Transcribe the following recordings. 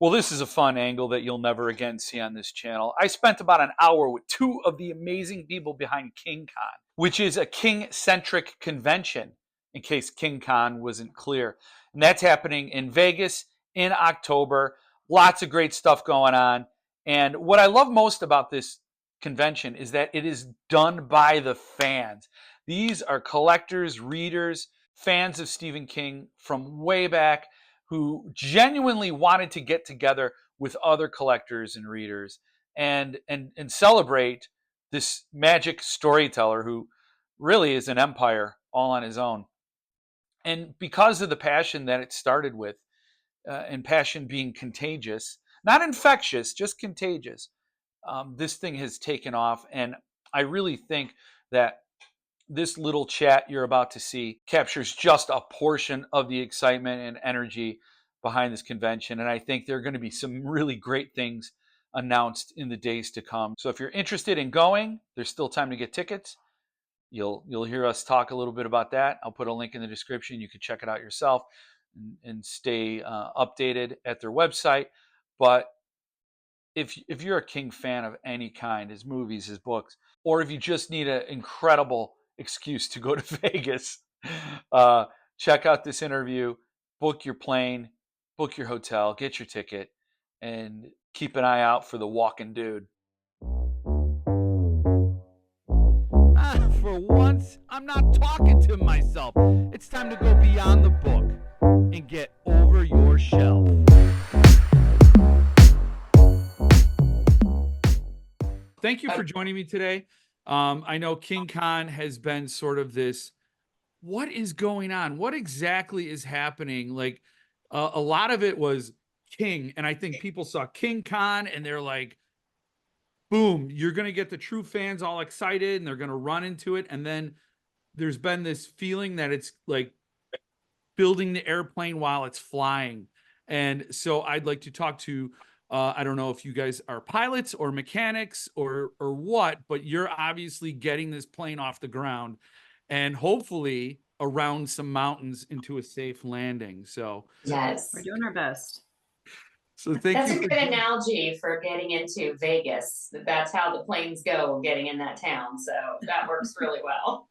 Well, this is a fun angle that you'll never again see on this channel. I spent about an hour with two of the amazing people behind KingCon, which is a king-centric convention, in case KingCon wasn't clear. And that's happening in Vegas in October. Lots of great stuff going on. And what I love most about this convention is that it is done by the fans. These are collectors, readers, fans of Stephen King from way back who genuinely wanted to get together with other collectors and readers and celebrate this magic storyteller who really is an empire all on his own. And because of the passion that it started with, and passion being contagious, not infectious, just contagious, this thing has taken off. And I really think that this little chat you're about to see captures just a portion of the excitement and energy behind this convention. And I think there are going to be some really great things announced in the days to come. So if you're interested in going, there's still time to get tickets. You'll hear us talk a little bit about that. I'll put a link in the description. You can check it out yourself and stay updated at their website. But if you're a King fan of any kind, his movies, his books, or if you just need an incredible excuse to go to Vegas, check out this interview, book your plane, book your hotel, get your ticket, and keep an eye out for the walking dude. For once, I'm not talking to myself. It's time to go beyond the book and get over your shelf. Thank you for joining me today. I know KingCon has been sort of this, what is going on? What exactly is happening? Like a lot of it was King, and I think people saw KingCon and they're like, boom, you're going to get the true fans all excited and they're going to run into it. And then there's been this feeling that it's like building the airplane while it's flying. And so I'd like to talk to, I don't know if you guys are pilots or mechanics or what, but you're obviously getting this plane off the ground and hopefully around some mountains into a safe landing. So Yes. We're doing our best. so thank That's you. a good analogy for getting into Vegas. That's how the planes go getting in that town. So that works really well.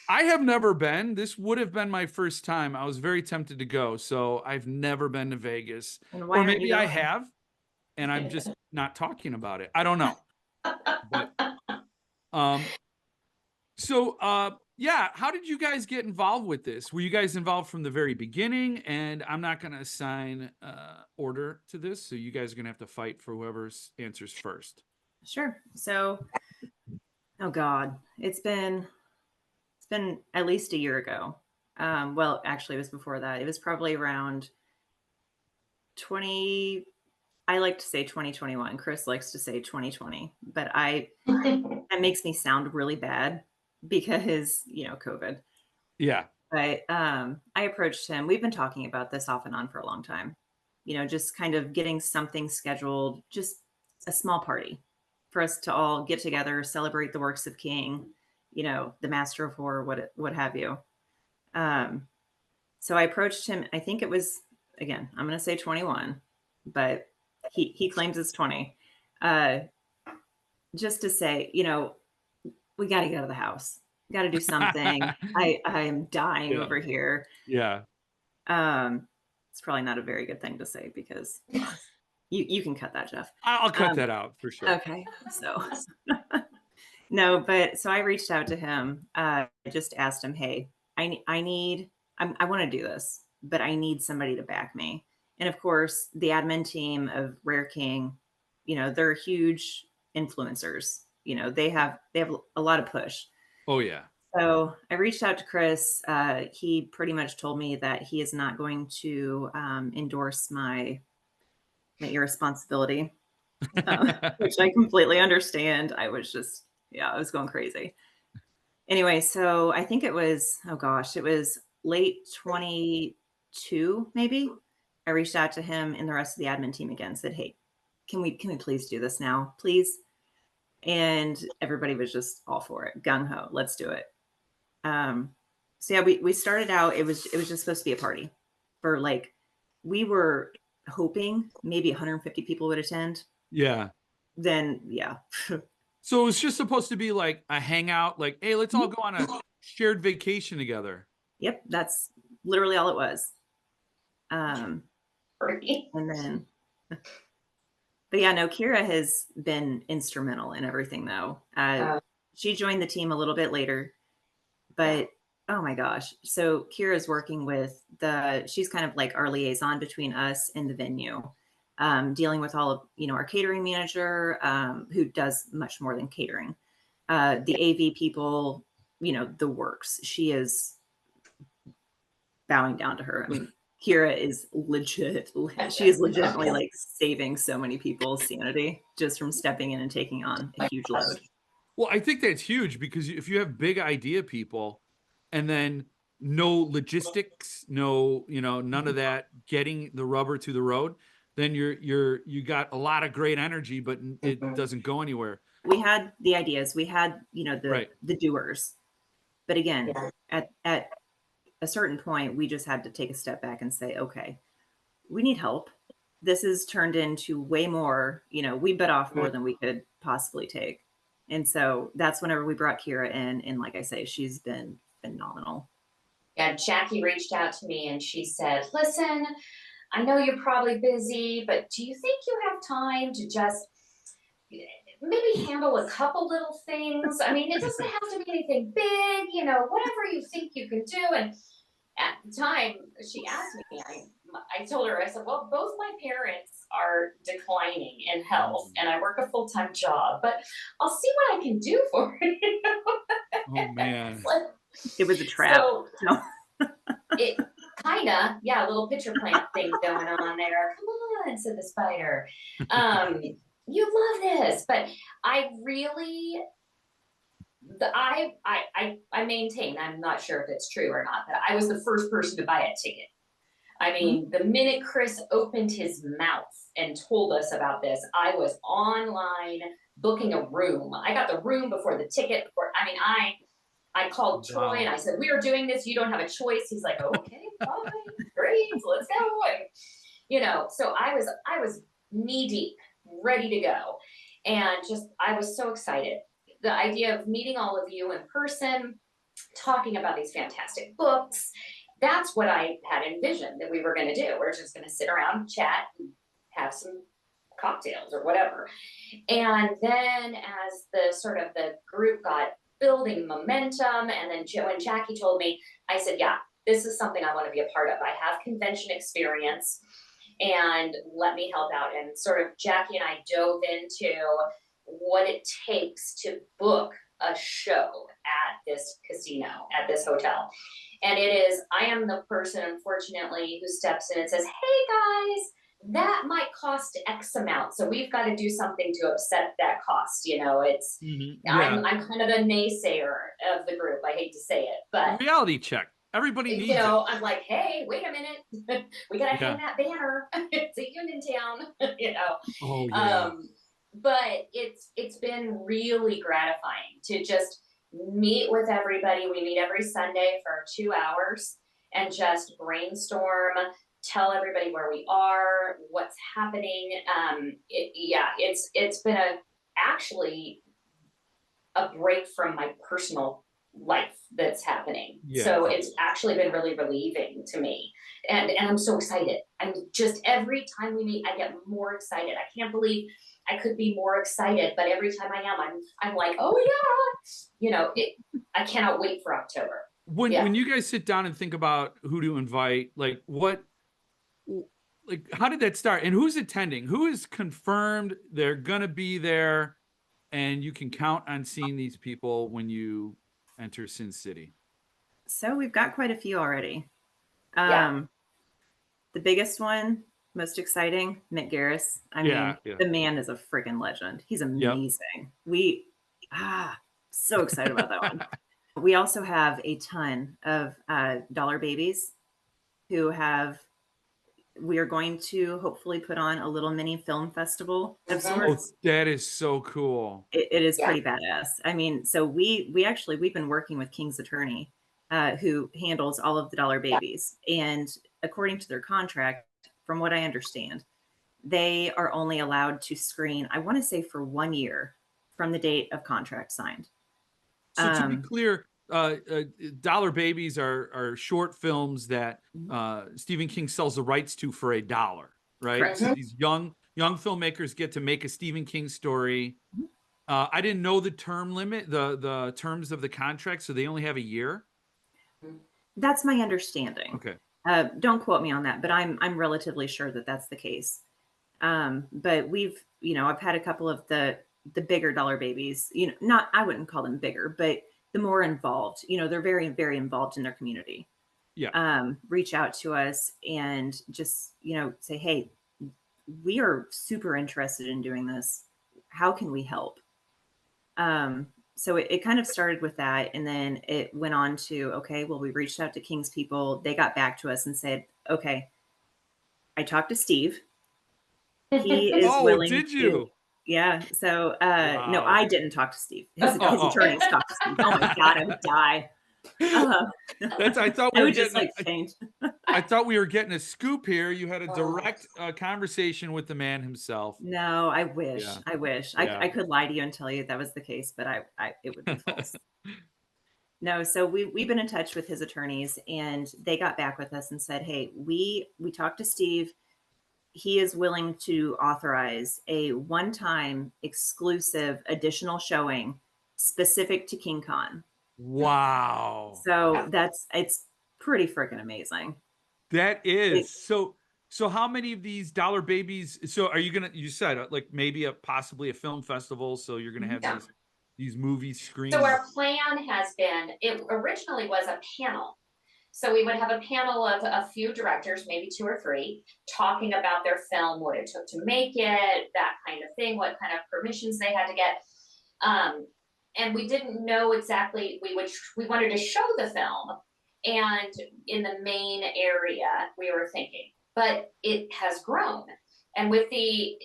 I have never been. This would have been my first time. I was very tempted to go. So I've never been to Vegas. And why Or aren't maybe you I going? have, and I'm just not talking about it. I don't know. But, yeah, how did you guys get involved with this? Were you guys involved from the very beginning? And I'm not going to assign order to this, so you guys are going to have to fight for whoever answers first. Sure. So, oh God, it's been at least a year ago. Well, actually, it was before that. It was probably around 20. I like to say 2021. Chris likes to say 2020, but that makes me sound really bad because, COVID. Yeah. But I approached him. We've been talking about this off and on for a long time, just kind of getting something scheduled, just a small party for us to all get together, celebrate the works of King, the master of horror, what have you. So I approached him. I think it was, again, I'm going to say 21, but he claims it's 20. Just to say, we got to get out of the house. Got to do something. I'm dying over here. Yeah. It's probably not a very good thing to say because you can cut that, Jeff. I'll cut that out for sure. Okay. So no, but so I reached out to him. I just asked him, hey, I want to do this, but I need somebody to back me. And of course, the admin team of Rare King, they're huge influencers. They have a lot of push. Oh yeah. So I reached out to Chris. He pretty much told me that he is not going to endorse my irresponsibility, which I completely understand. I was just, I was going crazy. Anyway, so I think it was, it was late 22, maybe. I reached out to him and the rest of the admin team again, said, hey, can we please do this now, please? And everybody was just all for it. Gung ho, let's do it. So yeah, we started out, it was just supposed to be a party for we were hoping maybe 150 people would attend, Yeah. then yeah. So it was just supposed to be like a hangout, like, hey, let's all go on a shared vacation together. Yep, that's literally all it was. And then, but yeah, no, Kira has been instrumental in everything though. She joined the team a little bit later, but oh my gosh. So Kira's working with she's kind of like our liaison between us and the venue, dealing with all of, our catering manager, who does much more than catering, the AV people, the works. She is bowing down to her. I mean, Kira is legit. She is legitimately like saving so many people's sanity just from stepping in and taking on a huge load. Well, I think that's huge because if you have big idea people and then no logistics, no, none of that getting the rubber to the road, then you got a lot of great energy, but it doesn't go anywhere. We had the ideas, we had, Right. the doers. But again, at a certain point, we just had to take a step back and say, okay, we need help. This has turned into way more, we bit off more than we could possibly take. And so that's whenever we brought Kira in. And like I say, she's been phenomenal. Yeah, Jackie reached out to me and she said, listen, I know you're probably busy, but do you think you have time to just maybe handle a couple little things? I mean, it doesn't have to be anything big, whatever you think you can do. And at the time she asked me, I told her, I said, well, both my parents are declining in health and I work a full-time job, but I'll see what I can do for you. Oh man. It was a trap. So, it kinda, a little pitcher plant thing going on there. Come on, said the spider. You love this, but I really, I maintain, I'm not sure if it's true or not, that I was the first person to buy a ticket. I mean, the minute Chris opened his mouth and told us about this, I was online booking a room. I got the room before the ticket. I called Troy and I said, we are doing this. You don't have a choice. He's like, okay, fine, great, let's go. And, so I was knee deep, ready to go. And I was so excited. The idea of meeting all of you in person, talking about these fantastic books, that's what I had envisioned that we were going to do. We're just going to sit around, chat, and have some cocktails or whatever. And then as the group got building momentum, and then when Jackie told me, I said, yeah, this is something I want to be a part of. I have convention experience and let me help out. And Jackie and I dove into what it takes to book a show at this casino, at this hotel. And I am the person, unfortunately, who steps in and says, hey guys, that might cost X amount. So we've got to do something to upset that cost. It's, I'm kind of a naysayer of the group. I hate to say it, but reality check. Everybody needs it. I'm like, hey, wait a minute. We got to hang that banner. It's a union town, Oh, yeah. But it's been really gratifying to just meet with everybody. We meet every Sunday for 2 hours and just brainstorm, tell everybody where we are, what's happening. It's been actually a break from my personal life that's happening. Yeah. So it's actually been really relieving to me. And I'm so excited. I'm just, every time we meet, I get more excited. I can't believe I could be more excited, but every time I am, I'm like, oh yeah, I cannot wait for October. When you guys sit down and think about who to invite, how did that start? And who's attending? Who is confirmed they're going to be there? And you can count on seeing these people when you enter Sin City. So we've got quite a few already. The biggest one, most exciting, Mick Garris. I mean, the man is a freaking legend. He's amazing. Yep. So excited about that one. We also have a ton of dollar babies who we are going to hopefully put on a little mini film festival of sorts. Oh, that is so cool. It is pretty badass. I mean, so we've been working with King's attorney, who handles all of the dollar babies. And according to their contract, from what I understand, they are only allowed to screen, I want to say, for 1 year from the date of contract signed. So to be clear, Dollar Babies are short films that Stephen King sells the rights to for $1, right? Correct. So these young filmmakers get to make a Stephen King story. I didn't know the term limit, the terms of the contract, so they only have a year. That's my understanding. Okay. Don't quote me on that, but I'm relatively sure that that's the case. But we've, I've had a couple of the bigger Dollar Babies, I wouldn't call them bigger, but the more involved, they're very, very involved in their community. Yeah. Reach out to us and just, say, hey, we are super interested in doing this. How can we help? So it kind of started with that. And then it went on to, okay, well, we reached out to King's people. They got back to us and said, okay, I talked to Steve. He is willing did to. you? Yeah. So Wow. no, I didn't talk to Steve. His attorneys talked to Steve. Oh my God, I would die. I thought we I were would just getting like faint. I thought we were getting a scoop here. You had a direct conversation with the man himself. No, I wish. Yeah. I wish. Yeah. I could lie to you and tell you that was the case, but it would be false. No, so we've been in touch with his attorneys, and they got back with us and said, hey, we talked to Steve. He is willing to authorize a one-time exclusive additional showing specific to KingCon. Wow. So it's pretty freaking amazing. That is. So how many of these Dollar Babies? So are you you said like maybe possibly a film festival. So you're going to have these movies screened. So our plan has been, it originally was a panel. So we would have a panel of a few directors, maybe 2 or 3, talking about their film, what it took to make it, that kind of thing, what kind of permissions they had to get. And we didn't know exactly, we wanted to show the film and in the main area we were thinking, but it has grown. And with the,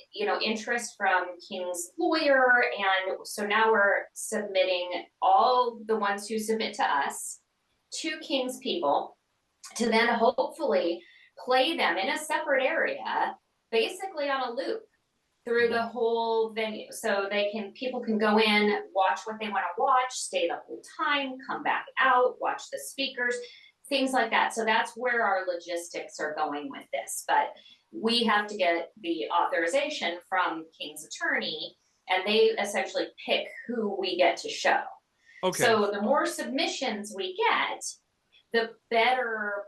interest from King's lawyer, and so now we're submitting all the ones who submit to us to King's people to then hopefully play them in a separate area, basically on a loop through the whole venue. So people can go in, watch what they want to watch, stay the whole time, come back out, watch the speakers, things like that. So that's where our logistics are going with this. But we have to get the authorization from King's attorney, and they essentially pick who we get to show. Okay. So the more submissions we get, the better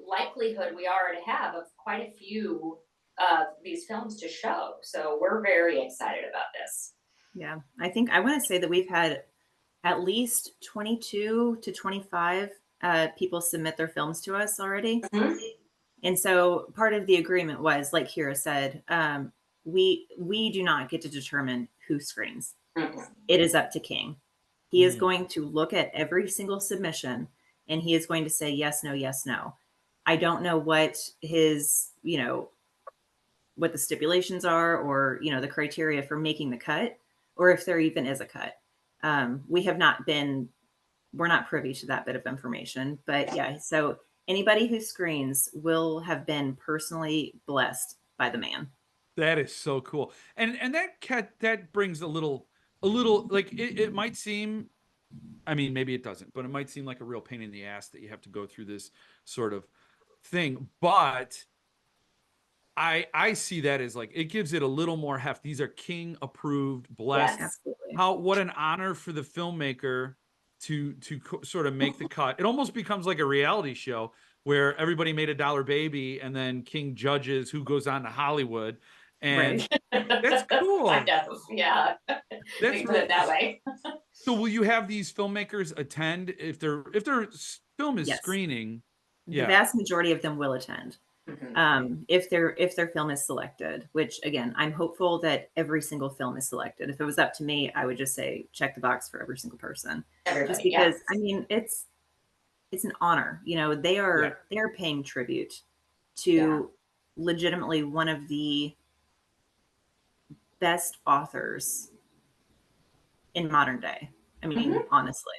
likelihood we are to have of quite a few of these films to show. So we're very excited about this. Yeah, I want to say that we've had at least 22 to 25 people submit their films to us already. Mm-hmm. And so part of the agreement was, like Kira said, we do not get to determine who screens. Mm-hmm. It is up to King. He is going to look at every single submission, and he is going to say yes, no, yes, no. I don't know what his, what the stipulations are, or, the criteria for making the cut, or if there even is a cut. We're not privy to that bit of information, but yeah. So anybody who screens will have been personally blessed by the man. That is so cool. And that brings a little, like it might seem, I mean, maybe it doesn't, but it might seem like a real pain in the ass that you have to go through this sort of thing. But I see that as like, it gives it a little more heft. These are King approved, blessed. Yes, absolutely. What an honor for the filmmaker to sort of make the cut. It almost becomes like a reality show where everybody made a Dollar Baby, and then King judges who goes on to Hollywood. And that's cool. I know. Yeah. That's put it that way. So will you have these filmmakers attend if their film is screening? The vast majority of them will attend. Mm-hmm. If their film is selected, which again, I'm hopeful that every single film is selected. If it was up to me, I would just say check the box for every single person. Everybody, just because I mean it's an honor. They are paying tribute to legitimately one of the best authors in modern day. I mean, honestly.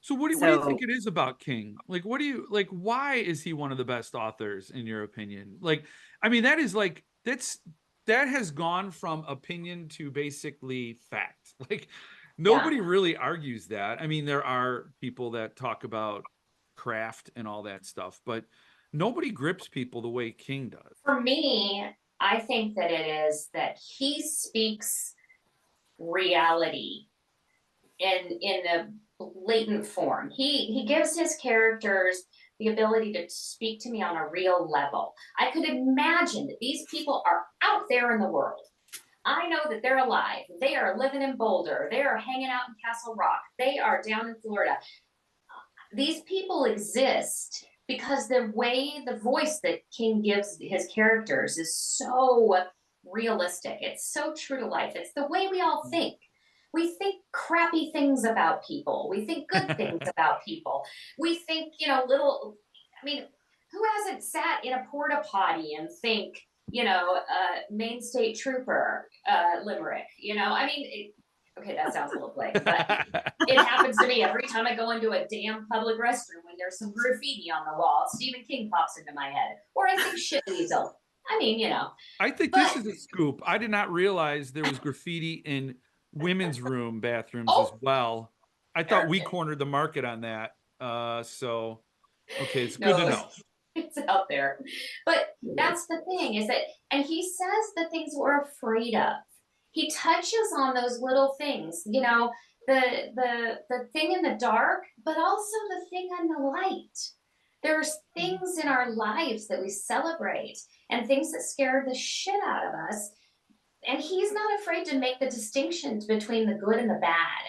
So what do you think it is about King? Like, why is he one of the best authors in your opinion? Like, I mean, that is like, that has gone from opinion to basically fact. Like nobody really argues that. I mean, there are people that talk about craft and all that stuff, but nobody grips people the way King does. For me, I think that it is that he speaks reality in a blatant form. He gives his characters the ability to speak to me on a real level. I could imagine that these people are out there in the world. I know that they're alive. They are living in Boulder. They are hanging out in Castle Rock. They are down in Florida. These people exist because the voice that King gives his characters is so realistic. It's so true to life. It's the way we all think. We think crappy things about people. We think good things about people. We think, I mean, who hasn't sat in a porta potty and think, Maine State Trooper, limerick, I mean, okay, that sounds a little blatant, but it happens to me every time I go into a damn public restroom when there's some graffiti on the wall. Stephen King pops into my head, or I think shit needs a. I mean, I think this is a scoop. I did not realize there was graffiti in women's room bathrooms as well. I thought we cornered the market on that. So, okay, it's good to know. It's out there. But that's the thing is that, and he says the things we're afraid of. He touches on those little things, the thing in the dark, but also the thing in the light. There's things in our lives that we celebrate and things that scare the shit out of us. And he's not afraid to make the distinctions between the good and the bad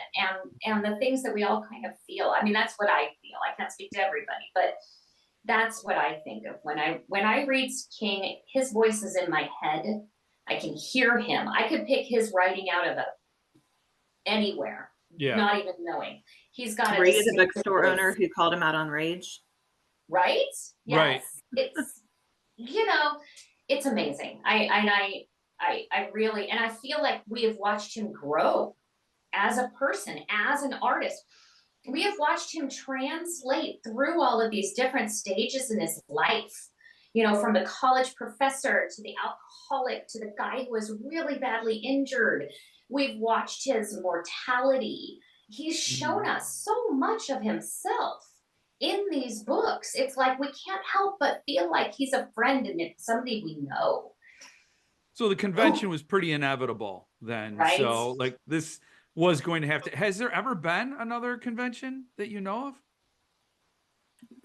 and the things that we all kind of feel. I mean, that's what I feel. I can't speak to everybody, but that's what I think of when I read King. His voice is in my head. I can hear him. I could pick his writing out of anywhere, not even knowing. He's got Ray is a bookstore owner who called him out on Rage. Right? Yes. Right. It's it's amazing. I really, and I feel like we have watched him grow as a person, as an artist. We have watched him translate through all of these different stages in his life, from the college professor to the alcoholic to the guy who was really badly injured. We've watched his mortality. He's shown us so much of himself in these books. It's like we can't help but feel like he's a friend and it's somebody we know. So the convention was pretty inevitable then. Right? So like this was going to have to. Has there ever been another convention that you know of?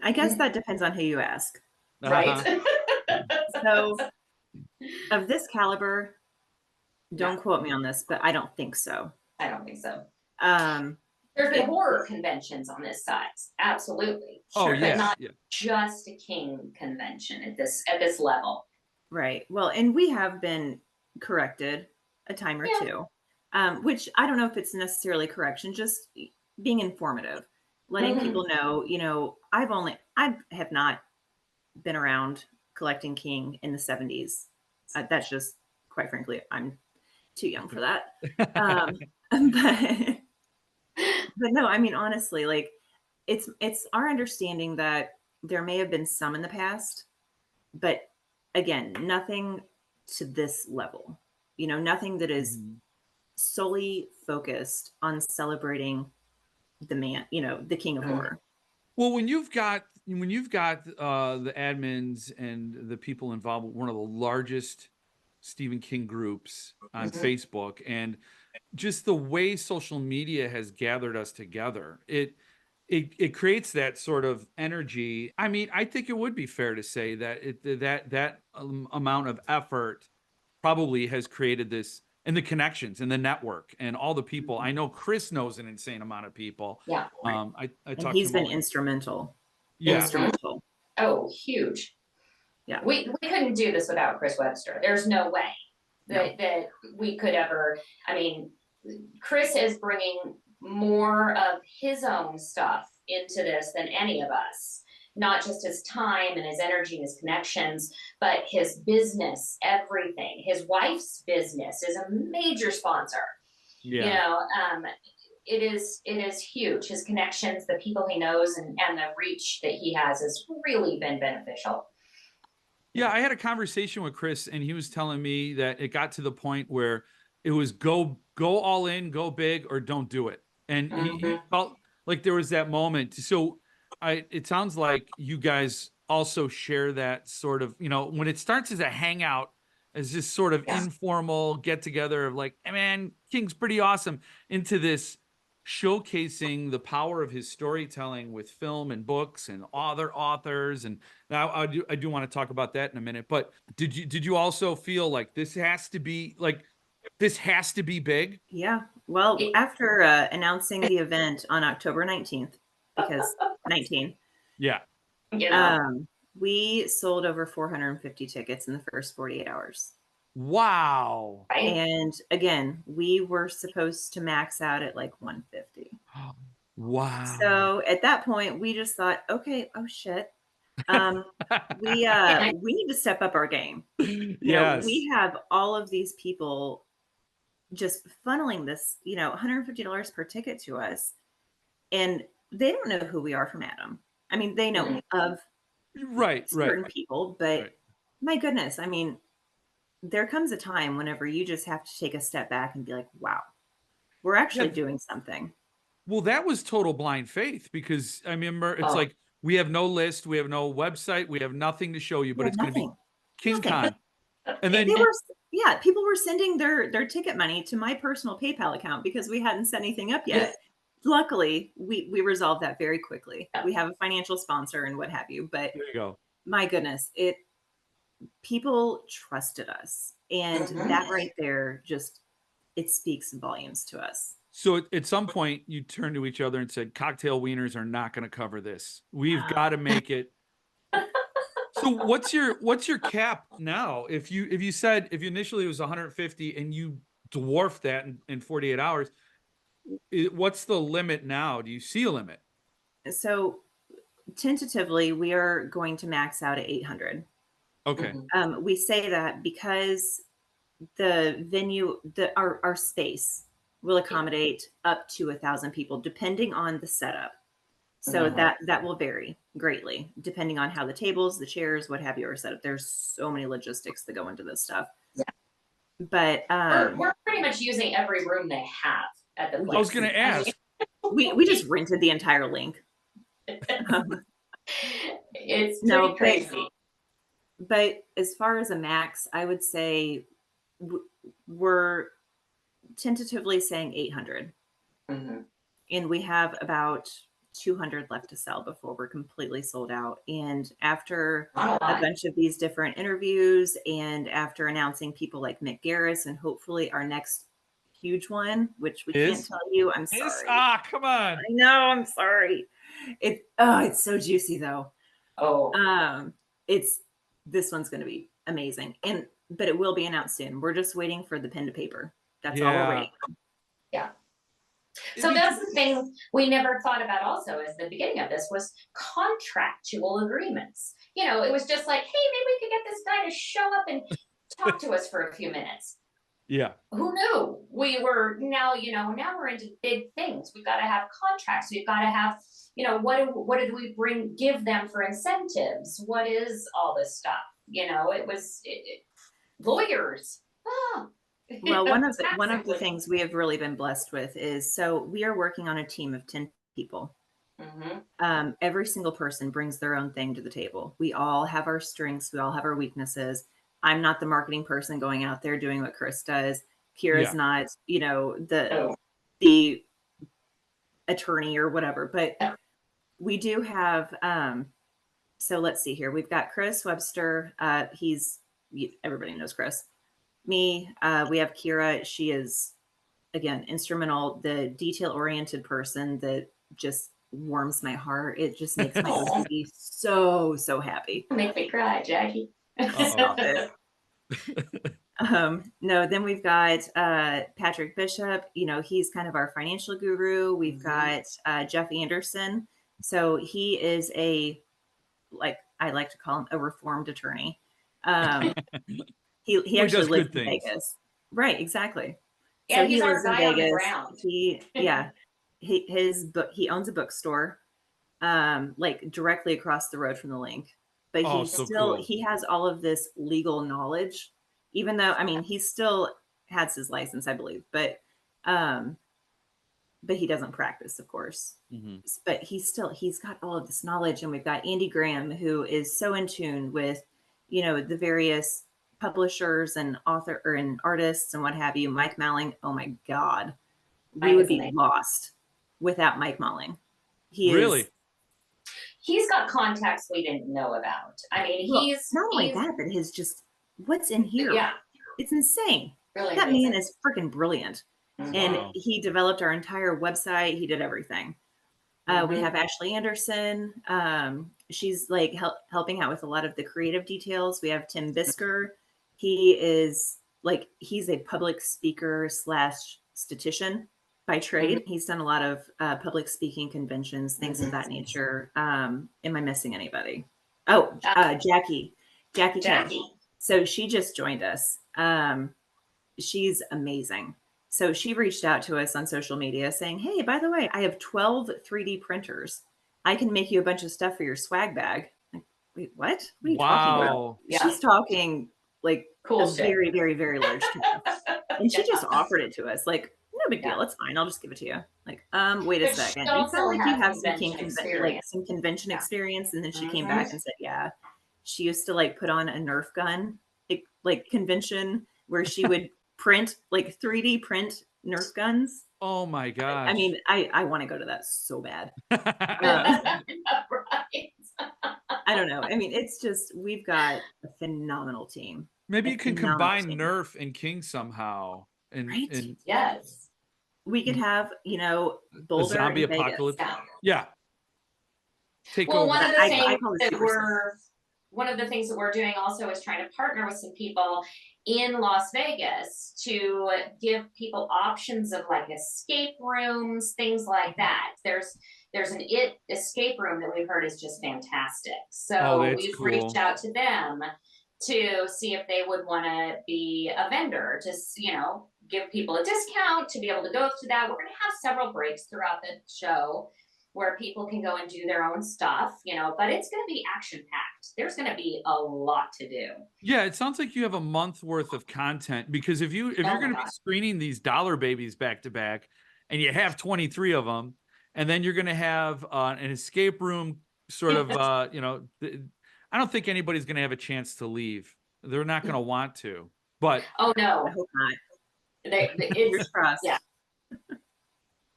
I guess that depends on who you ask. Right. So of this caliber, don't quote me on this, but I don't think so. I don't think so. There's been horror conventions on this size, absolutely. Sure, but not just a King convention at this level. Right. Well, and we have been corrected a time or two, which I don't know if it's necessarily correction, just being informative, letting people know, I have not been around collecting King in the 70s. That's just, quite frankly, I'm too young for that. But no, I mean, honestly, like it's our understanding that there may have been some in the past, but again, nothing to this level, nothing that is solely focused on celebrating the man, the King of horror. Well, when you've got the admins and the people involved with one of the largest Stephen King groups on Facebook, and just the way social media has gathered us together, it creates that sort of energy. I mean, I think it would be fair to say that that amount of effort probably has created this, and the connections and the network and all the people. I know Chris knows an insane amount of people. Yeah. I talked he's to him been instrumental. Yeah. Instrumental. Oh, huge. Yeah. We couldn't do this without Chris Webster. There's no way that we could ever. I mean, Chris is bringing more of his own stuff into this than any of us. Not just his time and his energy and his connections, but his business, everything. His wife's business is a major sponsor. Yeah. It is huge. His connections, the people he knows, and the reach that he has really been beneficial. Yeah, I had a conversation with Chris, and he was telling me that it got to the point where it was go all in, go big, or don't do it. And he felt like there was that moment. So it sounds like you guys also share that sort of, when it starts as a hangout, as this sort of informal get together of like, hey man, King's pretty awesome, into this showcasing the power of his storytelling with film and books and other authors. And now I do want to talk about that in a minute. But did you also feel like this has to be big? Yeah. Well, after announcing the event on October 19th, because 19, Yeah. we sold over 450 tickets in the first 48 hours. Wow. And again, we were supposed to max out at like 150. Wow. So at that point, we just thought, okay, oh shit. We need to step up our game. Yes. We have all of these people just funneling this, $150 per ticket to us. And they don't know who we are from Adam. I mean, they know of certain people, but my goodness, I mean, there comes a time whenever you just have to take a step back and be like, wow, we're actually doing something. Well, that was total blind faith, because I remember it's like, we have no list, we have no website, we have nothing to show you, but it's going to be KingCon. And then people were sending their ticket money to my personal PayPal account because we hadn't set anything up yet. Luckily, we resolved that very quickly. We have a financial sponsor and what have you, but there you go. My goodness, people trusted us, and that right there it speaks volumes to us. So at some point you turned to each other and said, cocktail wieners are not going to cover this. We've got to make it. So what's your cap now? If you initially it was 150 and you dwarfed that in 48 hours, what's the limit now? Do you see a limit? So tentatively, we are going to max out at 800. Okay. We say that because the venue, our space will accommodate up to 1,000 people, depending on the setup. So that will vary greatly depending on how the tables, the chairs, what have you are set up. There's so many logistics that go into this stuff. Yeah. But we're pretty much using every room they have at the place. I was going to ask. We just rented the entire link. It's pretty crazy. But as far as a max, I would say we're tentatively saying 800. And we have about 200 left to sell before we're completely sold out. And after a bunch of these different interviews, and after announcing people like Mick Garris, and hopefully our next huge one, which we can't tell you, I'm sorry. Come on. I know, I'm sorry. It's so juicy though. This one's going to be amazing, but it will be announced soon. We're just waiting for the pen to paper. That's all we're waiting on. Yeah. So that's the thing we never thought about also as the beginning of this was contractual agreements. It was just like, hey, maybe we could get this guy to show up and talk to us for a few minutes. Yeah. Who knew? We were now we're into big things. We've got to have contracts. We've got to have, what did we give them for incentives? What is all this stuff? It was lawyers. Well, one of the things we have really been blessed with is, so we are working on a team of 10 people. Every single person brings their own thing to the table. We all have our strengths. We all have our weaknesses. I'm not the marketing person going out there doing what Chris does. Kira's not, the attorney or whatever, but we do have, so let's see here. We've got Chris Webster. Everybody knows Chris. Me, we have Kira. She is, again, instrumental, the detail-oriented person that just warms my heart. It just makes my OCD so, so happy. Make me cry, Jackie. No, then we've got Patrick Bishop. He's kind of our financial guru. We've got Jeff Anderson. So he is I like to call him a reformed attorney. He actually lives in Vegas. Right, exactly. Yeah, so he's our guy on the ground. He owns a bookstore, directly across the road from the link. but Oh, so cool. he has all of this legal knowledge, even though, I mean, he still has his license, I believe, um, but he doesn't practice, of course. But he's got all of this knowledge. And we've got Andy Graham, who is so in tune with, the various publishers and and artists and what have you. Mike Malling, oh my God, we would be lost without Mike Malling. Really? He's got contacts we didn't know about. I mean, he's not only that, but his just what's in here. Yeah, it's insane. Really that amazing. Man is freaking brilliant. And he developed our entire website. He did everything. We have Ashley Anderson. She's like helping out with a lot of the creative details. We have Tim Bisker. He is like, he's a public speaker / statistician by trade. He's done a lot of public speaking conventions, things of that nature. Am I missing anybody? Oh, Jackie. So she just joined us. She's amazing. So she reached out to us on social media saying, hey, by the way, I have 12 3D printers. I can make you a bunch of stuff for your swag bag. Like, wait, what? What are you talking about? Yeah. She's talking like cool a very, very, very large task. And she just offered it to us. Like, no big deal. It's fine. I'll just give it to you. Like, wait a second. You sound like you have some convention experience. And then she came back and said, yeah, she used to like put on a Nerf gun, like convention where she would print like 3D print Nerf guns. Oh my God. I mean, I want to go to that so bad. Right. I don't know. I mean, it's just, we've got a phenomenal team. Maybe you can combine Nerf and King somehow. And yes. We could have, Boulder a zombie apocalypse. Vegas. Yeah. Take over. One of the things that we're doing also is trying to partner with some people in Las Vegas to give people options of like escape rooms, things like that. There's an escape room that we've heard is just fantastic. So we've reached out to them to see if they would want to be a vendor to, give people a discount to be able to go to that. We're going to have several breaks throughout the show where people can go and do their own stuff, but it's going to be action packed. There's going to be a lot to do. Yeah, it sounds like you have a month worth of content, because if you're going to be screening these dollar babies back to back, and you have 23 of them, and then you're going to have an escape room sort of, I don't think anybody's going to have a chance to leave. They're not going to want to. But oh no, I hope not. It's crossed. Yeah.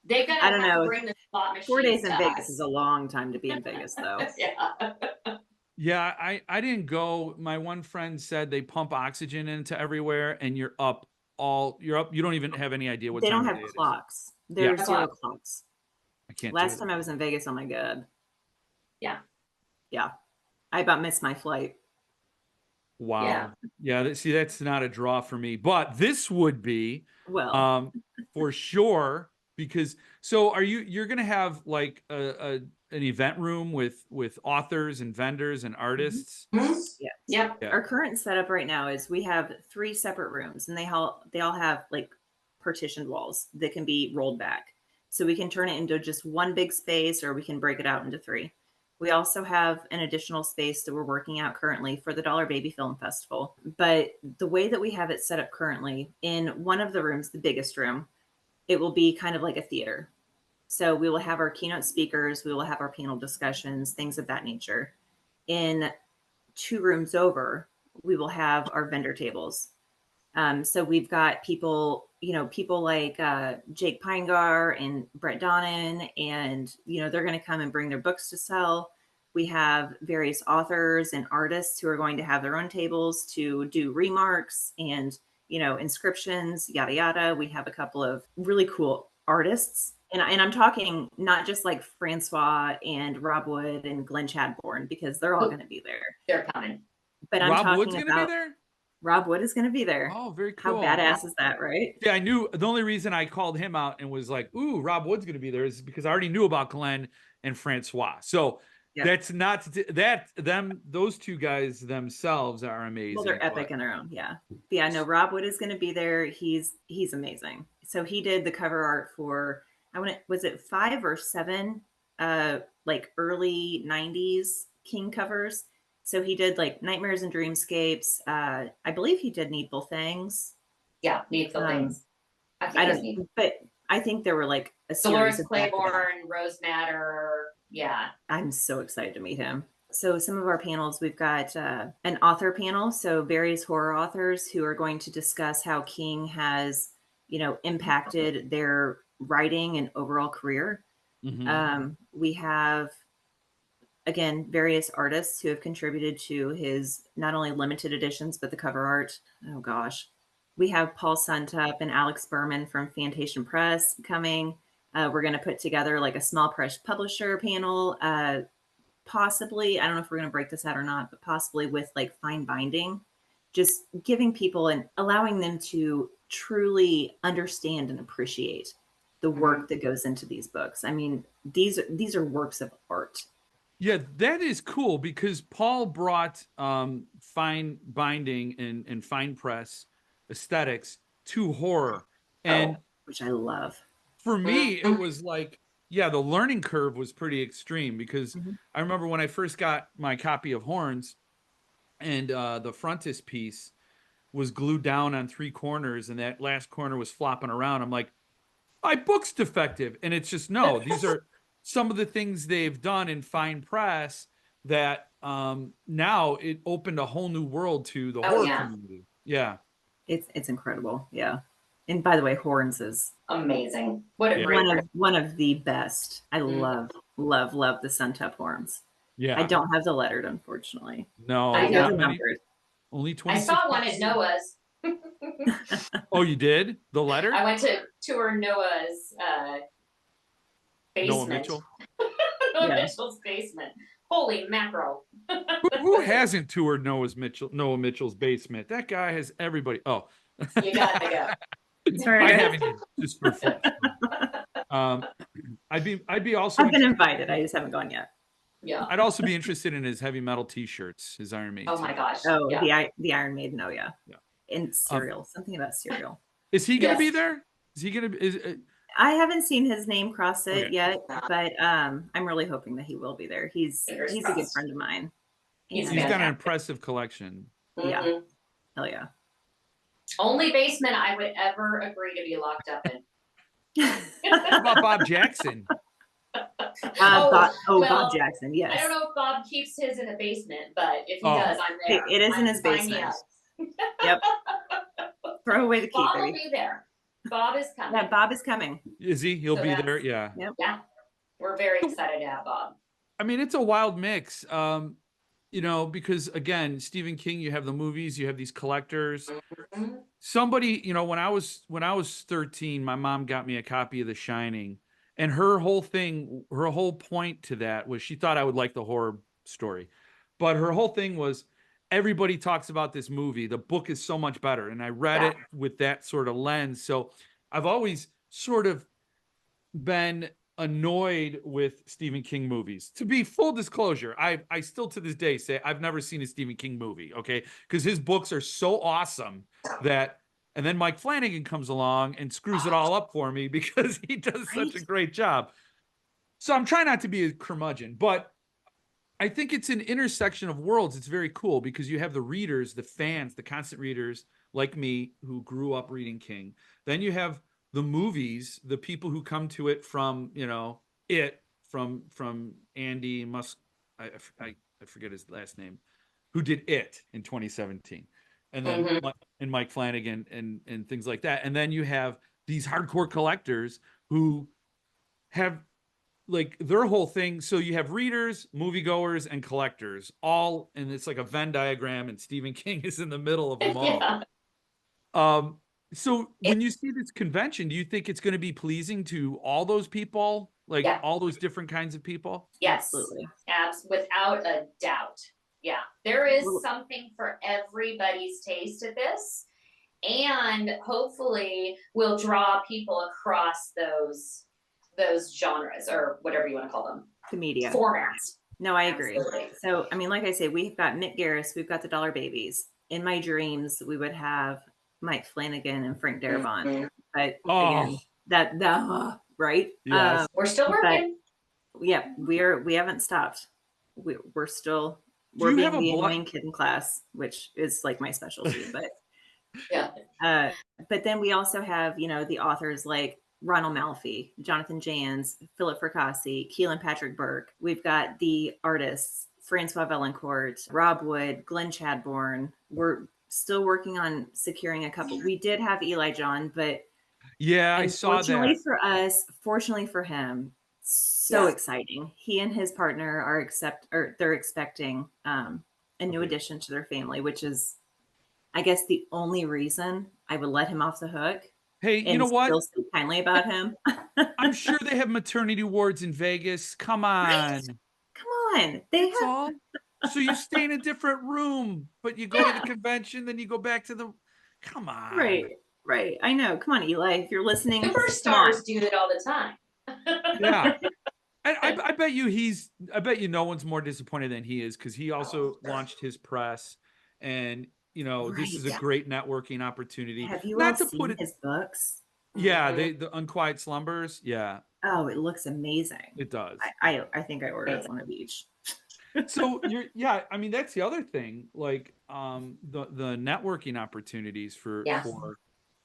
They got. I don't know. Bring the slot 4 days in Vegas is a long time to be in Vegas, though. Yeah, I didn't go. My one friend said they pump oxygen into everywhere, and you're up. You don't even have any idea what. They don't have clocks. There's 0 clocks. I can't. Last time I was in Vegas, oh my God. Yeah. I about missed my flight. Wow. Yeah. See, that's not a draw for me, but this would be for sure. Because you're going to have like an event room with authors and vendors and artists. Yeah. Our current setup right now is we have 3 separate rooms, and they all have like partitioned walls that can be rolled back. So we can turn it into just one big space, or we can break it out into 3. We also have an additional space that we're working out currently for the Dollar Baby Film Festival. But the way that we have it set up currently, in one of the rooms, the biggest room, it will be kind of like a theater. So we will have our keynote speakers, we will have our panel discussions, things of that nature. In 2 rooms over, we will have our vendor tables. So we've got people like Jake Pinegar and Brett Donnan, and, they're going to come and bring their books to sell. We have various authors and artists who are going to have their own tables to do remarks and inscriptions, yada, yada. We have a couple of really cool artists. And I'm talking not just like Francois and Rob Wood and Glenn Chadbourne, because they're all going to be there. They're coming. But I'm Rob talking Wood's going to be there? Rob Wood is going to be there. Oh, very cool. How badass is that, right? Yeah, I knew. The only reason I called him out and was like, ooh, Rob Wood's going to be there is because I already knew about Glenn and Francois. So that's not those 2 guys themselves are amazing. Well, they're epic in their own. Yeah. But yeah, no, Rob Wood is going to be there. He's amazing. So he did the cover art for, was it 5 or 7 like early 90s King covers. So he did like Nightmares and Dreamscapes. I believe he did Needful Things. Yeah, Needful Things. I think I it's don't know, but I think there were like a series Dolores of Claiborne, Rose Madder. Yeah. I'm so excited to meet him. So some of our panels, we've got an author panel, so various horror authors who are going to discuss how King has, impacted their writing and overall career. We have, again, various artists who have contributed to his not only limited editions, but the cover art. Oh gosh. We have Paul Suntup and Alex Berman from Fantation Press coming. We're going to put together like a small press publisher panel, possibly, I don't know if we're going to break this out or not, but possibly with like fine binding, just giving people and allowing them to truly understand and appreciate the work that goes into these books. I mean, these are works of art. Yeah, that is cool because Paul brought fine binding and fine press aesthetics to horror. And which I love. For me, it was like, yeah, the learning curve was pretty extreme because I remember when I first got my copy of Horns and the frontispiece was glued down on 3 corners and that last corner was flopping around. I'm like, my book's defective. And it's just, no, these are some of the things they've done in fine press that now it opened a whole new world to the horror community. Yeah. It's incredible. Yeah. And by the way, Horns is amazing. What a great one of the best. I love the Suntup Horns. Yeah. I don't have the lettered, unfortunately. No, I know. Only 20. I saw one at Noah's. Oh, you did? The letter? I went to tour Noah's basement. Noah Mitchell? Noah Mitchell's basement. Holy mackerel. Who hasn't toured Noah Mitchell's basement? That guy has everybody. Oh. You gotta go. Sorry. I haven't just for fun. I'd be also. I've been invited. I just haven't gone yet. Yeah. I'd also be interested in his heavy metal T-shirts, his Iron Maiden. Oh my gosh. Oh, yeah. the Iron Maiden. Oh yeah. And cereal. Something about cereal. Is he going to be there? Is he going to? I haven't seen his name cross it yet, but I'm really hoping that he will be there. He's a good friend of mine. He's got an impressive collection. Yeah. Hell yeah. Only basement I would ever agree to be locked up in. How about Bob Jackson? Bob Jackson, yes. I don't know if Bob keeps his in a basement, but if he does, I'm there. It is in his basement. Yep. Throw away the key, Bob baby. will be there. Bob is coming. Yeah, Bob is coming. Is he? He'll be there? Yeah. Yep. Yeah. We're very excited to have Bob. I mean, it's a wild mix. Because again, Stephen King, you have the movies, you have these collectors. Somebody, when I was 13, my mom got me a copy of The Shining, and her whole point to that was she thought I would like the horror story. But her whole thing was everybody talks about this movie. The book is so much better. And I read it with that sort of lens. So I've always sort of been annoyed with Stephen King movies. To be full disclosure, I still to this day say I've never seen a Stephen King movie, okay? Because his books are so awesome that, and then Mike Flanagan comes along and screws it all up for me because he does such a great job. So I'm trying not to be a curmudgeon, but I think it's an intersection of worlds. It's very cool because you have the readers, the fans, the constant readers like me who grew up reading King. Then you have the movies, the people who come to it from, from Andy Musk, I forget his last name, who did It in 2017. And then and Mike Flanagan and things like that. And then you have these hardcore collectors who have like their whole thing. So you have readers, moviegoers, and collectors all, and it's like a Venn diagram, and Stephen King is in the middle of them all. So when you see this convention, do you think it's going to be pleasing to all those people, like all those different kinds of people? Yes, absolutely. Without a doubt. Yeah, there is something for everybody's taste at this, and hopefully we'll draw people across those genres or whatever you want to call them. The media formats. No, I agree. Absolutely. So, I mean, like I say, we've got Mick Garris, we've got the Dollar Babies. In my dreams, we would have Mike Flanagan and Frank Darabont. But again, that right? Yes. We're still working. We haven't stopped. We're still Do we're you being have a the blood? annoying kid in class, which is like my specialty. Yeah. But then we also have, you know, the authors like Ronald Malfi, Jonathan Jans, Philip Fracassi, Keelan Patrick Burke. We've got the artists, Francois Valancourt, Rob Wood, Glenn Chadbourne. We're still working on securing a couple. We did have Eli John, but Yeah, I saw unfortunately that. for us, fortunately for him, so exciting. He and his partner are they're expecting a new Okay. addition to their family, which is, I guess, the only reason I would let him off the hook Hey, you and know what? still speak kindly about him. I'm sure they have maternity wards in Vegas. Come Right? on. Come on. They That's have all. So you stay in a different room, but you go to the convention, then you go back to the. Come on. right. Right. I know. Come on, Eli. If you're listening, come on. Superstars do it all the time. Yeah. I bet you I bet you no one's more disappointed than he is, because he also launched his press, and you know, this is a Right. great networking opportunity. Have you all Not to put seen it, his books? yeah, the Unquiet Slumbers. Yeah, Oh, it looks amazing. it does. I think I ordered one of each. So yeah, I mean, that's the other thing, like the networking opportunities Yes.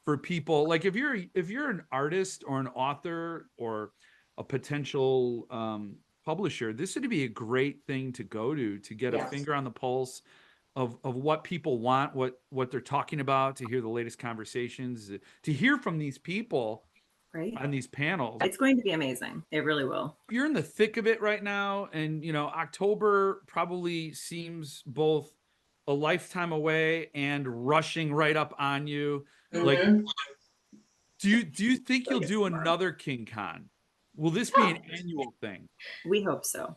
for people, like if you're an artist or an author or a potential publisher, this would be a great thing to go to get a Yes. finger on the pulse of what people want, what they're talking about, to hear the latest conversations, to hear from these people Right. on these panels. It's going to be amazing. It really will. You're in the thick of it right now, and you know, October probably seems both a lifetime away and rushing right up on you. Like, Mhm. do you think you'll do another KingCon? Will this be an annual thing? We hope so.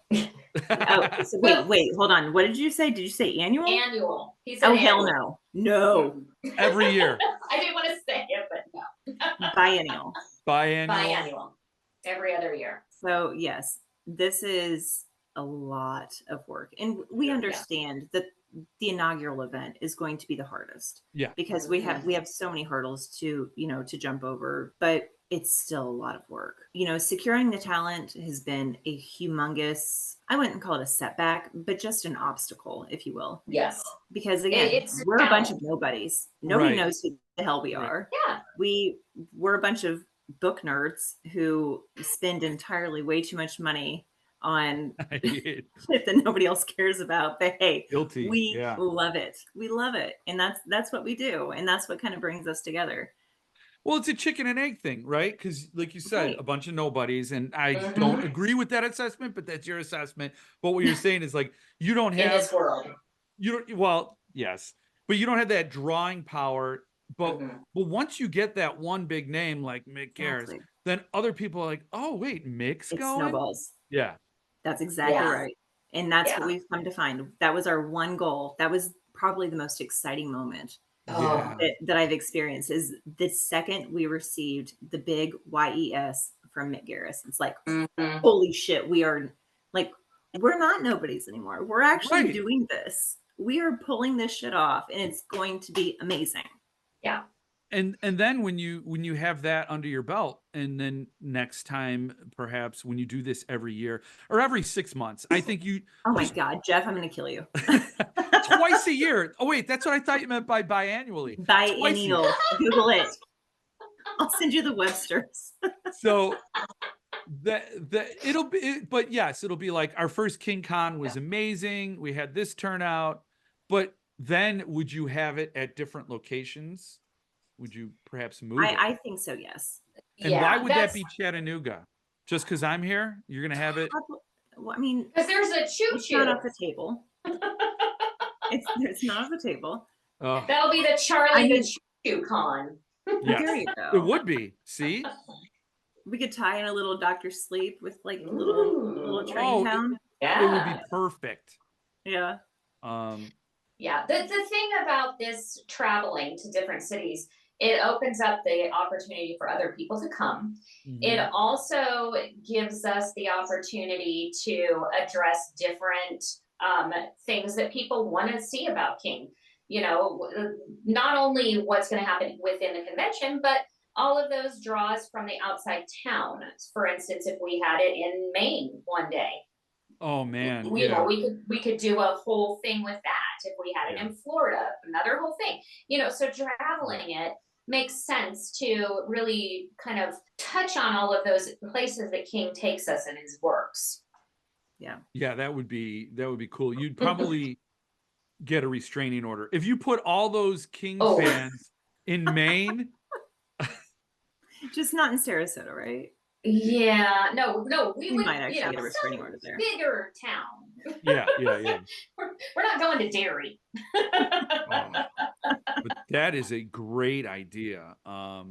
Oh, so wait, hold on. What did you say? Did you say annual? Annual. He said Oh, hell annual. no. No. Every year. I didn't want to say it, but no. Biennial. Biannual. Biannual. Every other year. So, yes, this is a lot of work. And we understand that the inaugural event is going to be the hardest. Yeah. Because we have so many hurdles to, you know, to jump over, but it's still a lot of work. You know, securing the talent has been a humongous, I wouldn't call it a setback, but just an obstacle, if you will. Yes. Because again, It's we're a bunch challenge. of nobodies. Nobody Right. knows who the hell we Right. are. Yeah. We're a bunch of book nerds who spend entirely way too much money on shit that nobody else cares about. But hey, Guilty. we Yeah. love it. We love it. And that's what we do. And that's what kind of brings us together. Well, it's a chicken and egg thing, right? Because, like you said, Right. a bunch of nobodies, and I Mhm. don't agree with that assessment, but that's your assessment. But what you're saying is, like, you don't In have this world. you don't. Well, yes, but you don't have that drawing power. But Mhm. but once you get that one big name like Mick Garris, Exactly. then other people are like, oh wait, Mick's It going. snowballs. Yeah. That's exactly Yeah. right. And that's what Yeah. we've come to find. That was our one goal. That was probably the most exciting moment Oh. Yeah. that I've experienced, is the second we received the big YES from Mick Garris. It's like, Mhm. holy shit, we're not nobodies anymore. We're actually Right. doing this. We are pulling this shit off, and it's going to be amazing. Yeah. And then when you have that under your belt, and then next time, perhaps when you do this every year or every 6 months, I think you Oh my just God, Jeff, I'm going to kill you. twice a year. Oh wait, that's what I thought you meant by biannually. Twice a year. Biennial. Google it. I'll send you the Webster's. So it'll be, but yes, it'll be like our first KingCon was amazing. We had this turnout, but then would you have it at different locations? Would you perhaps move it? I think so, yes. And Yeah, why would that that's be Chattanooga? Just because I'm here, you're gonna have it? Well, I mean, because there's a it's choo-choo. not off the table. It's not off the table. Oh, That'll be the Charlie I mean- the Choo Con. yes, There you it go. would be. See, We could tie in a little Dr. Sleep with like little train Oh, town. it would be Yeah. perfect. Yeah. Yeah. The thing about this traveling to different cities, it opens up the opportunity for other people to come. It mhm. also gives us the opportunity to address different things that people want to see about King. You know, not only what's going to happen within the convention, but all of those draws from the outside town. For instance, if we had it in Maine one day, Oh man, You know, yeah. we could do a whole thing with that if we had it Yeah. in Florida, another whole thing. You know, so traveling it makes sense to really kind of touch on all of those places that King takes us in his works. Yeah. Yeah, that would be cool. You'd probably get a restraining order if you put all those King Oh. fans in Maine. Just not in Sarasota, right? Yeah, no, we We would, might you actually know, get a restraining some order there. bigger town. Yeah. We're not going to Derry. Oh, but that is a great idea, to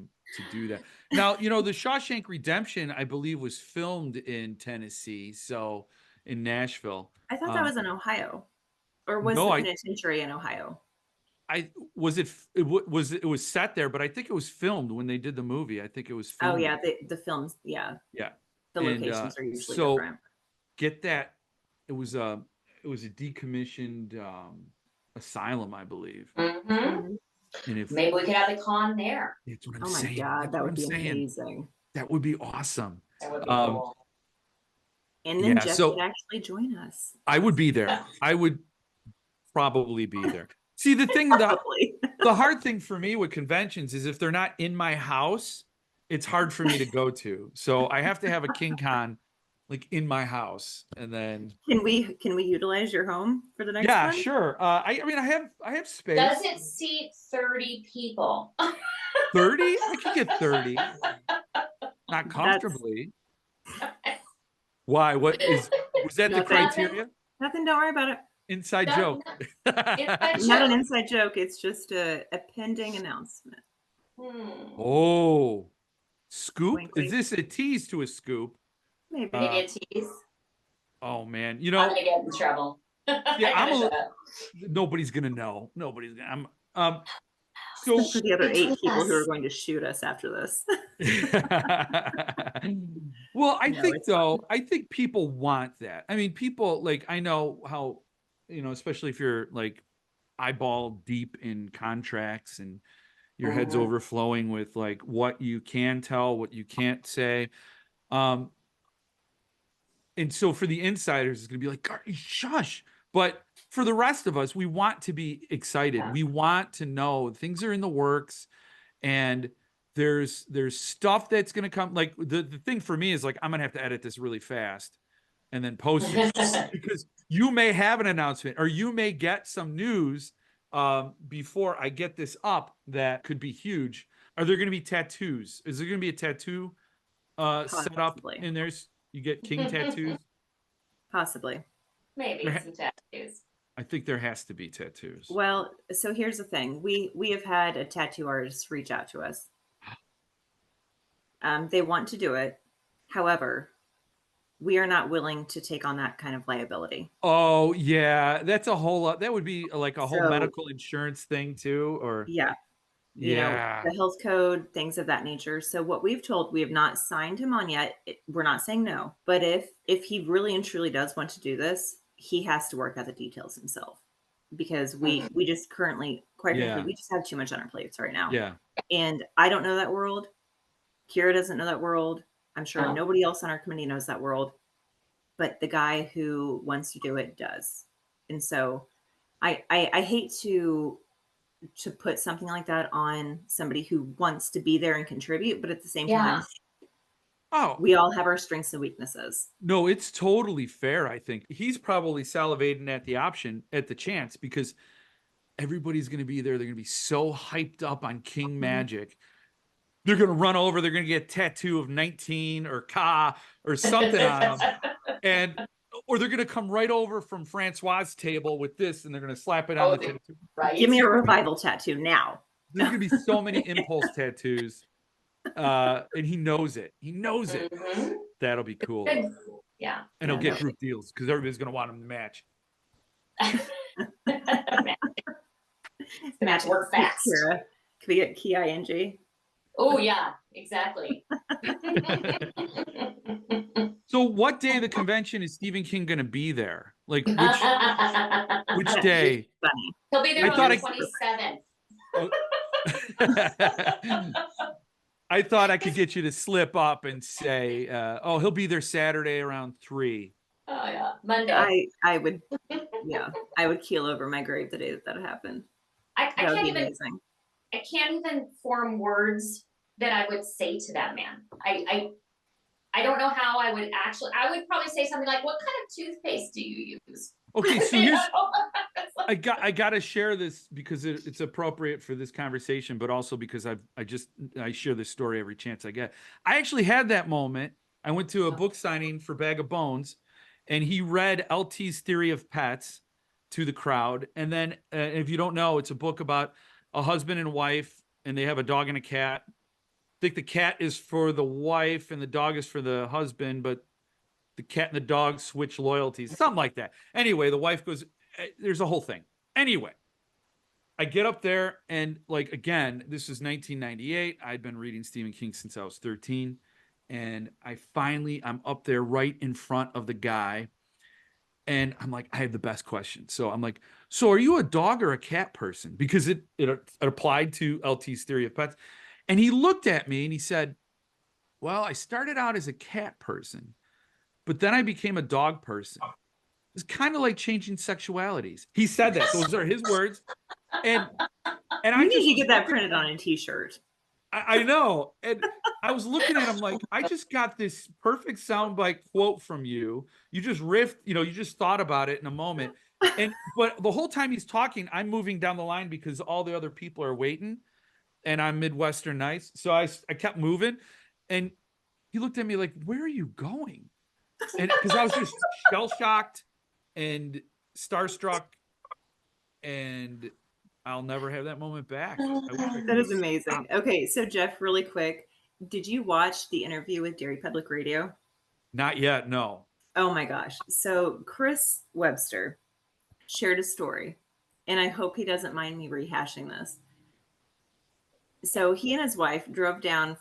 do that. Now, you know, the Shawshank Redemption, I believe, was filmed in Tennessee, so in Nashville. I thought that was in Ohio, or was No, the penitentiary in Ohio? it was set there, but I think it was filmed when they did the movie. I think it was Oh filmed. yeah, the films. Yeah, Yeah. the And locations are usually so different. get that. It was a decommissioned asylum, I believe. Mm-hmm. Mhm. And if Maybe we could have the con there. that's what I'm Oh my saying. God, That's that what would I'm be saying. amazing. That would be awesome. That would be cool. And then Yeah, Jeff so could actually join us. I would be there. I would probably be there. See, the thing, Probably. the hard thing for me with conventions is if they're not in my house, it's hard for me to go to. So I have to have a KingCon like in my house, and then Can we utilize your home for the next yeah, one? sure. I mean, I have space. Does it seat 30 people? 30? I could get 30. Not comfortably. Why? Was that the Nothing. criteria? Nothing. Don't worry about it. Inside No, joke. Inside Not an joke. inside joke. It's just a pending announcement. Oh, scoop? Wink, Is wink. this a tease to a scoop? Maybe. Maybe a tease. Oh man, you I'm know, gonna get in trouble. yeah, I gotta shut up. nobody's gonna know. Nobody's gonna. Except So for the other 8 Between people who are us. going to shoot us after this. well, I No, think it's though, I think people want that. I mean, people like I know how, you know, especially if you're like eyeball deep in contracts and your head's Mhm. overflowing with like what you can tell, what you can't say. Um, and so for the insiders, it's going to be like, shush. But for the rest of us, we want to be excited. Yeah. We want to know things are in the works, and there's stuff that's going to come. Like the thing for me is like, I'm going to have to edit this really fast and then post it because you may have an announcement or you may get some news before I get this up that could be huge. Are there going to be tattoos? Is there going to be a tattoo set up Possibly. in there? You get King tattoos? Possibly. Maybe some tattoos. I think there has to be tattoos. Well, so here's the thing. We have had a tattoo artist reach out to us. They want to do it. However, we are not willing to take on that kind of liability. Oh, yeah. That's a whole lot. That would be like a whole So- medical insurance thing too, or Yeah. You know, yeah. the health code, things of that nature. So what we've told, we have not signed him on yet. We're not saying no, but if he really and truly does want to do this, he has to work out the details himself, because we just currently, quite Yeah. frankly, we just have too much on our plates right now. Yeah. And I don't know that world. Kira doesn't know that world. I'm sure Oh. nobody else on our committee knows that world, but the guy who wants to do it does. And so I hate to put something like that on somebody who wants to be there and contribute, but at the same time, Oh, we all have our strengths and weaknesses. no, it's totally fair. I think he's probably salivating at the chance, because everybody's going to be there. They're going to be so hyped up on King Magic. They're going to run over. They're going to get a tattoo of 19 or Ka or something on them. Or they're going to come right over from Francois' table with this, and they're going to slap it on the tattoo. Right. Give me a revival tattoo now. There's going to be so many impulse tattoos. And he knows it. He knows it. Mhm. That'll be cool. Good. Yeah. And he'll Yeah, get group deals because everybody's going to want him to match. Match work fast. Kira, can we get Key ING? Oh yeah, exactly. So what day of the convention is Stephen King going to be there? Like which day? Funny. He'll be there I on thought the 27th. I thought I could get you to slip up and say, oh, he'll be there Saturday around 3. Oh yeah, Monday. I would, yeah, I would keel over my grave the day that happened. I That would can't be even amazing. I can't even form words that I would say to that man. I don't know how I would actually. I would probably say something like, "What kind of toothpaste do you use?" Okay, so You here's know? I got to share this because it's appropriate for this conversation, but also because I share this story every chance I get. I actually had that moment. I went to a book signing for Bag of Bones, and he read LT's Theory of Pets to the crowd. And then, if you don't know, it's a book about a husband and wife, and they have a dog and a cat. I think the cat is for the wife, and the dog is for the husband, but the cat and the dog switch loyalties, something like that. Anyway, the wife goes, there's a whole thing. Anyway, I get up there and like, again, this is 1998. I'd been reading Stephen King since I was 13. And I'm up there right in front of the guy. And I'm like, I have the best question. So I'm like, so are you a dog or a cat person? Because it applied to LT's Theory of Pets. And he looked at me and he said, well, I started out as a cat person, but then I became a dog person. It's kind of like changing sexualities. He said that. Those are his words. And I You just need to was get that looking printed at on him. a t-shirt. I know. And I was looking at him like, I just got this perfect soundbite quote from you. You just riffed, you just thought about it in a moment. But the whole time he's talking, I'm moving down the line because all the other people are waiting and I'm Midwestern nice. So I kept moving and he looked at me like, where are you going? And because I was just shell shocked and starstruck, and I'll never have that moment back. I wish I That could. is amazing. Okay, so Jeff, really quick, did you watch the interview with Dairy Public Radio? Not yet. No. Oh my gosh. So Chris Webster shared a story, and I hope he doesn't mind me rehashing this. So he and his wife drove down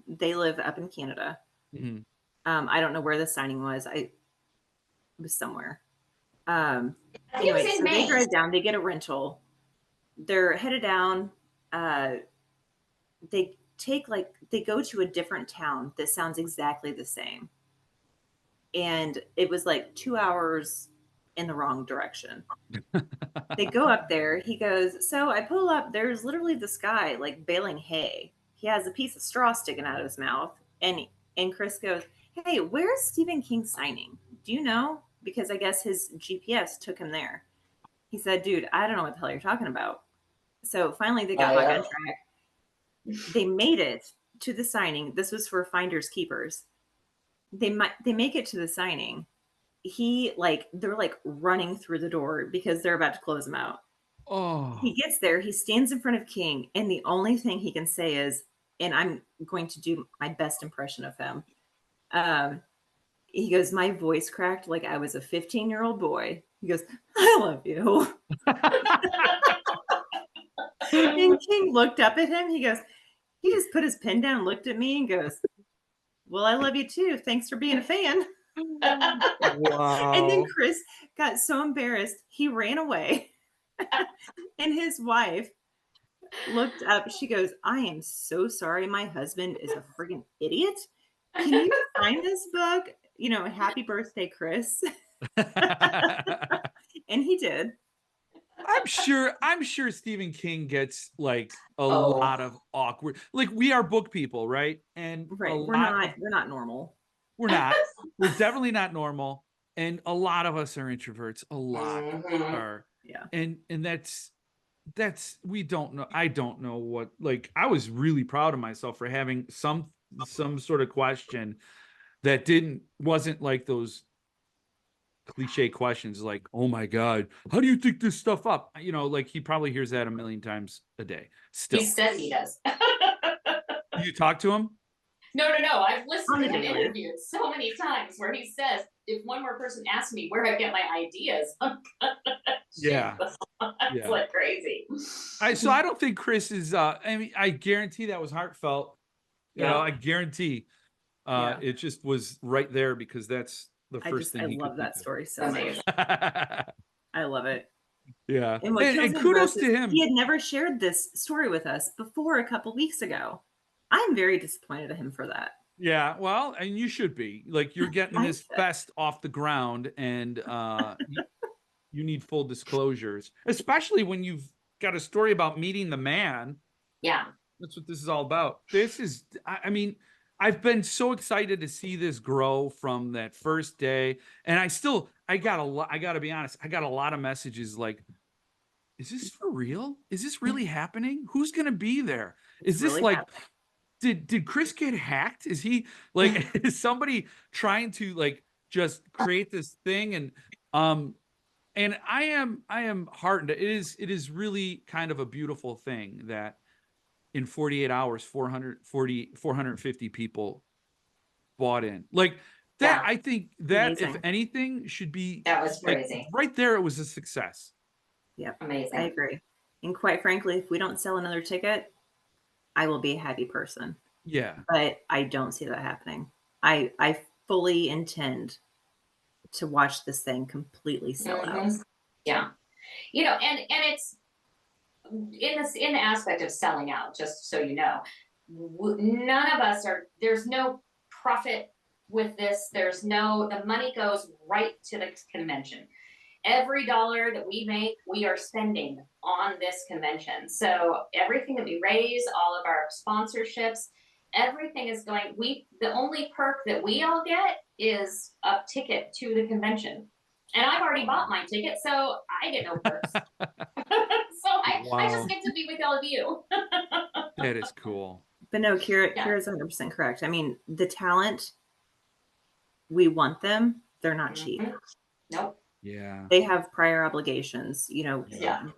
they live up in Canada. Mhm. I don't know where the signing was. It was somewhere. I think it Anyway, was in so they May. drive down, they get a rental. They're headed down. They they go to a different town that sounds exactly the same. And it was like 2 hours in the wrong direction. They go up there. He goes, so I pull up. There's literally this guy like baling hay. He has a piece of straw sticking out of his mouth. And Chris goes, hey, where's Stephen King signing? Do you know? Because I guess his GPS took him there. He said, dude, I don't know what the hell you're talking about. So finally they got back on track. They made it to the signing. This was for Finders Keepers. They make it to the signing. They're like running through the door because they're about to close him out. Oh. He gets there, he stands in front of King, and the only thing he can say is, and I'm going to do my best impression of him. He goes, my voice cracked like I was a 15-year-old boy. He goes, I love you. And King looked up at him. He just put his pen down, looked at me, and goes, well, I love you too. Thanks for being a fan. Wow. And then Chris got so embarrassed, he ran away. And his wife looked up. She goes, I am so sorry. My husband is a friggin' idiot. Can you sign this book? Happy birthday, Chris. And he did. I'm sure Stephen King gets like a lot of awkward, like we are book people, right? And right. We're not normal. We're not. We're definitely not normal. And a lot of us are introverts. A lot are. Yeah. And that's we don't know. I don't know what, like, I was really proud of myself for having some sort of question that wasn't like those cliche questions like, oh my God, how do you think this stuff up? Like he probably hears that a million times a day. Still. He says he does. You talk to him? No. I've listened to him interviewed so many times where he says, if one more person asks me where I get my ideas, I'm gonna Yeah. It's like crazy. So I don't think Chris is I guarantee that was heartfelt. I guarantee it just was right there because that's the first thing. I love that story so much. I love it. Yeah. And kudos to him. He had never shared this story with us before a couple weeks ago. I'm very disappointed at him for that. Yeah, well, and you should be. Like, you're getting I this should. fest off the ground, and you need full disclosures, especially when you've got a story about meeting the man. Yeah. That's what this is all about. This is, I mean, I've been so excited to see this grow from that first day. And I got a lot, I got to be honest, I got a lot of messages like, is this for real? Is this really happening? Who's going to be there? It's Is this really like, happening. did Chris get hacked? Is he like, is somebody trying to like just create this thing? And I am heartened. It is really kind of a beautiful thing that in 48 hours 450 people bought in like that. Yeah. I think that if Amazing. anything should be That was like crazy. right there, it was a success. Yep. I Amazing. agree. And quite frankly, if we don't sell another ticket, I will be a happy person. Yeah, But I don't see that happening. I fully intend to watch this thing completely sell out. Mhm. Yeah. You know, and it's in the aspect of selling out, just so you know, none of us are, there's no profit with this. There's no, the money goes right to the convention. Every dollar that we make, we are spending on this convention. So everything that we raise, all of our sponsorships, everything is going, the only perk that we all get is a ticket to the convention. And I've already bought my ticket, so I get no perks. So I Wow. just get to be with all of you. that is cool. But no, Yeah. Kira's 100% correct. I mean, the talent, we want them. They're not cheap. Mhm. Nope. Yeah, They have prior obligations. You know, Yeah.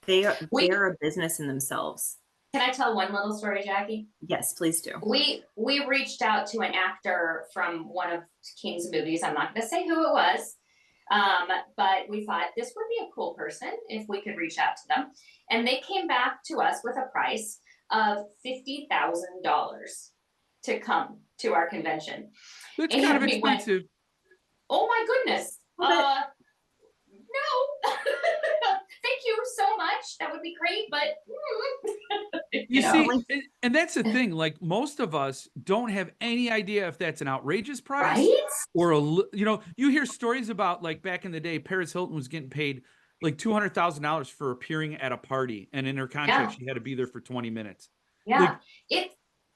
they're a business in themselves. Can I tell one little story, Jackie? Yes, please do. We reached out to an actor from one of King's movies. I'm not going to say who it was, but we thought this would be a cool person if we could reach out to them. And they came back to us with a price of $50,000 to come to our convention. that's And kind of we went, expensive. oh my goodness. Well, No. Thank you so much. That would be great, but You know. see, and that's the thing. Like most of us don't have any idea if that's an outrageous price right? or you hear stories about like back in the day, Paris Hilton was getting paid like $200,000 for appearing at a party, and in her contract Yeah. she had to be there for 20 minutes. Yeah.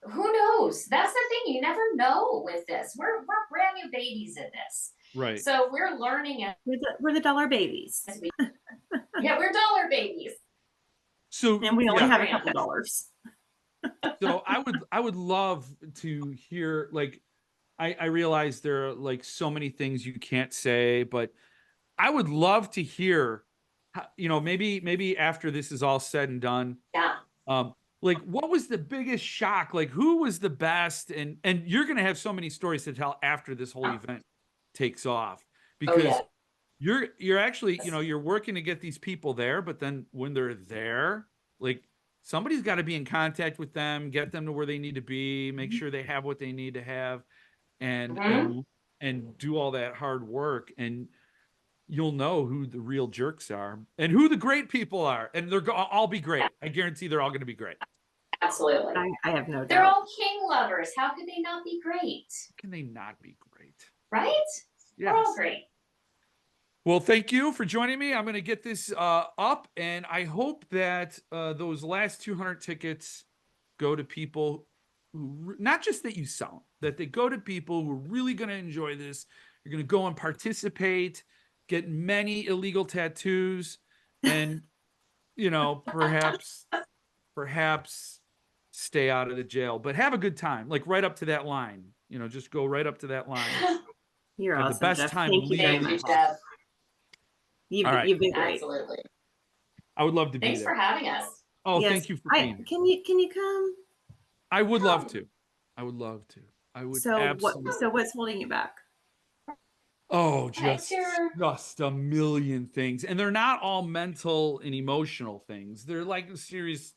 Who knows? That's the thing. You never know with this. We're brand new babies at this. Right. So we're learning as We're the dollar babies. we yeah, we're dollar babies. So And we only yeah. have a couple dollars. So I would love to hear like I realize there are like so many things you can't say, but I would love to hear how, maybe after this is all said and done, Yeah. like what was the biggest shock? Like who was the best? And you're gonna have so many stories to tell after this whole event takes off, because yeah. you're actually, you're working to get these people there, but then when they're there, like somebody's got to be in contact with them, get them to where they need to be, make sure they have what they need to have, and Mhm. and do all that hard work, and you'll know who the real jerks are and who the great people are, and they're all be great. I guarantee they're all going to be great. Absolutely. I have no doubt. They're all King lovers. How could they not be great? How can they not be great? Right? They're all Yes. great. Well, thank you for joining me. I'm going to get this up, and I hope that those last 200 tickets go to people who, not just that you sell, that they go to people who are really going to enjoy this. You're going to go and participate, get many illegal tattoos, and perhaps stay out of the jail, but have a good time. Like right up to that line, just go right up to that line. You're Have awesome, the best Jeff. time Thank you very Thank you, much. Jeff. All right. You've been great. Absolutely. I would love to be Thanks there. for having us. Oh, Yes. thank you for being here. Can you come? I would love to. I would love to. I would absolutely. So what's holding you back? Oh, Hi, just Tara. a million things. And they're not all mental and emotional things. They're like serious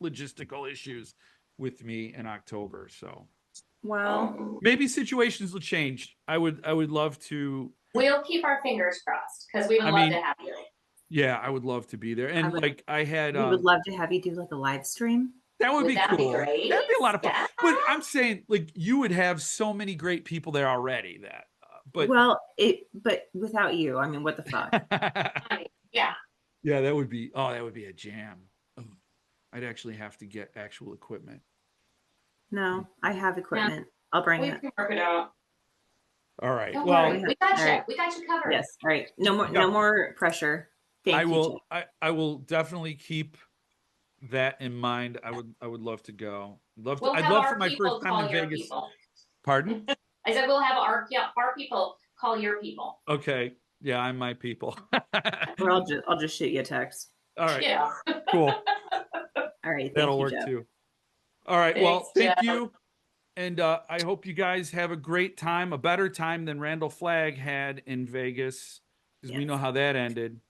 logistical issues with me in October. So Well, maybe situations will change. I would love to. We'll keep our fingers crossed because we would love to have you. Yeah, I would love to be there. And we like I had would love to have you do like a live stream. That would Would be that be cool. great? That'd be a lot of fun. Yeah. But I'm saying, like, you would have so many great people there already. But Well, but without you, I mean, what the fuck? I mean, yeah. yeah, that would be. Oh, that would be a jam. Oh, I'd actually have to get actual equipment. No, I have equipment. I'll bring We it. can work it out. All right. Don't Well, worry. We got all you. right. We got you covered. Yes. All right. No more. Yeah. No more pressure. Thank I you. will. Jay. I will definitely keep that in mind. I would love to go. We'll I'd have love our for my people first time call in your Vegas. people. Pardon? I said we'll have our people call your people. Okay. Yeah, I'm my people. Or I'll just shoot you a text. All right. Yeah. Cool. All right. Thank That'll you, work Jeff. too. All right. Well, Thanks, thank Jeff. you. And I hope you guys have a great time, a better time than Randall Flagg had in Vegas, because we Yes. know how that ended.